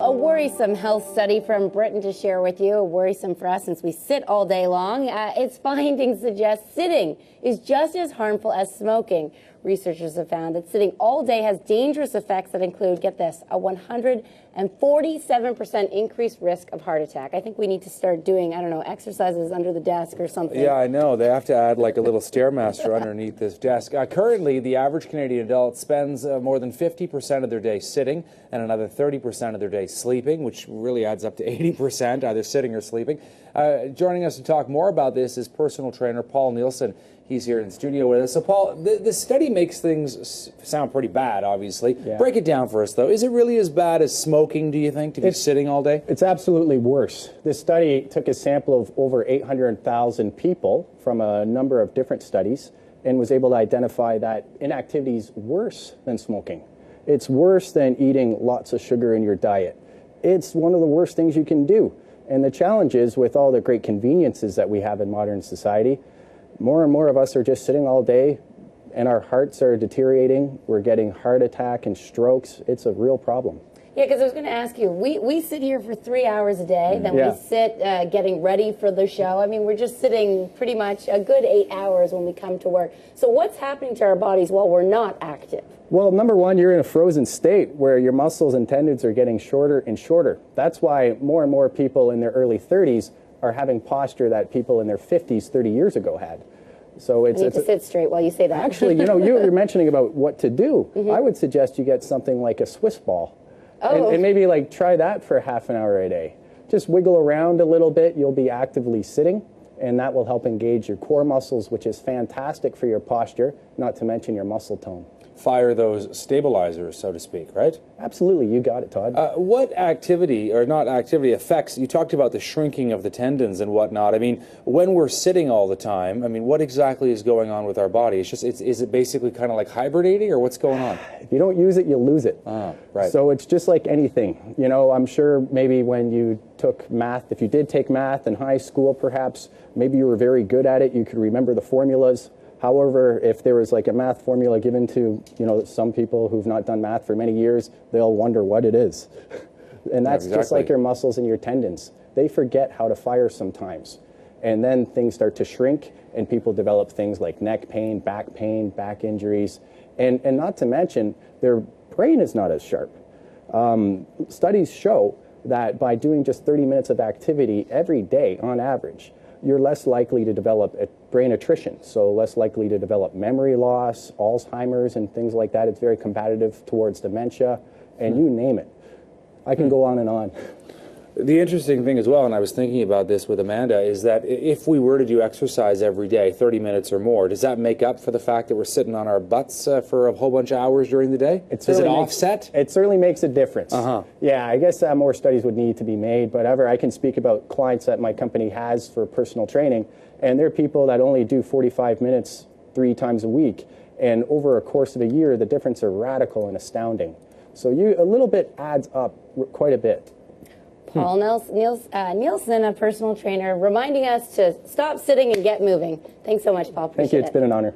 A worrisome health study from Britain to share with you. Worrisome for us since we sit all day long. Its findings suggest sitting is just as harmful as smoking. Researchers have found that sitting all day has dangerous effects that include, get this, a 147% increased risk of heart attack. I think we need to start doing, I don't know, exercises under the desk or something. Yeah, I know. They have to add like a little Stairmaster underneath this desk. Currently, the average Canadian adult spends more than 50% of their day sitting and another 30% of their day sleeping, which really adds up to 80%, either sitting or sleeping. Joining us to talk more about this is personal trainer Paul Nielsen. He's here in the studio with us. So, Paul, the study makes things sound pretty bad, obviously. Yeah. Break it down for us, though. Is it really as bad as smoking, do you think, to be sitting all day? It's absolutely worse. This study took a sample of over 800,000 people from a number of different studies and was able to identify that inactivity is worse than smoking. It's worse than eating lots of sugar in your diet. It's one of the worst things you can do. And the challenge is, with all the great conveniences that we have in modern society, more and more of us are just sitting all day and our hearts are deteriorating. We're getting heart attack and strokes. It's a real problem. Yeah, because I was going to ask you, we sit here for 3 hours a day, then we sit getting ready for the show. I mean, we're just sitting pretty much a good 8 hours when we come to work. So what's happening to our bodies while we're not active? Well, number one, you're in a frozen state where your muscles and tendons are getting shorter and shorter. That's why more and more people in their early 30s are having posture that people in their 50s 30 years ago had. So I need to sit straight while you say that. Actually, you know, you're mentioning about what to do. I would suggest you get something like a Swiss ball. And maybe like try that for half an hour a day. Just wiggle around a little bit. You'll be actively sitting, and that will help engage your core muscles, which is fantastic for your posture, not to mention your muscle tone. Fire those stabilizers, so to speak, right? Absolutely. You got it, Todd. What activity, or not activity, affects, you talked about the shrinking of the tendons and whatnot. I mean, when we're sitting all the time, I mean, what exactly is going on with our body? It's just, is it basically kind of like hibernating, or what's going on? If you don't use it, you lose it. Right. So it's just like anything. You know, I'm sure maybe when you took math, if you did take math in high school, perhaps, maybe you were very good at it, you could remember the formulas. However, if there was like a math formula given to, you know, some people who've not done math for many years, they'll wonder what it is. And that's just like your muscles and your tendons. They forget how to fire sometimes. And then things start to shrink and people develop things like neck pain, back injuries. And not to mention, their brain is not as sharp. Studies show that by doing just 30 minutes of activity every day on average, you're less likely to develop a brain attrition, so less likely to develop memory loss, Alzheimer's, and things like that. It's very combative towards dementia, and you name it. I can go on and on. The interesting thing as well, and I was thinking about this with Amanda, is that if we were to do exercise every day, 30 minutes or more, does that make up for the fact that we're sitting on our butts for a whole bunch of hours during the day? Does it offset? It certainly makes a difference. Yeah, I guess more studies would need to be made, but I can speak about clients that my company has for personal training, and they're people that only do 45 minutes 3 times a week, and over a course of a year, the difference are radical and astounding. So a little bit adds up quite a bit. Paul Nielsen, a personal trainer, reminding us to stop sitting and get moving. Thanks so much, Paul. Appreciate it. Thank you. It's been an honor.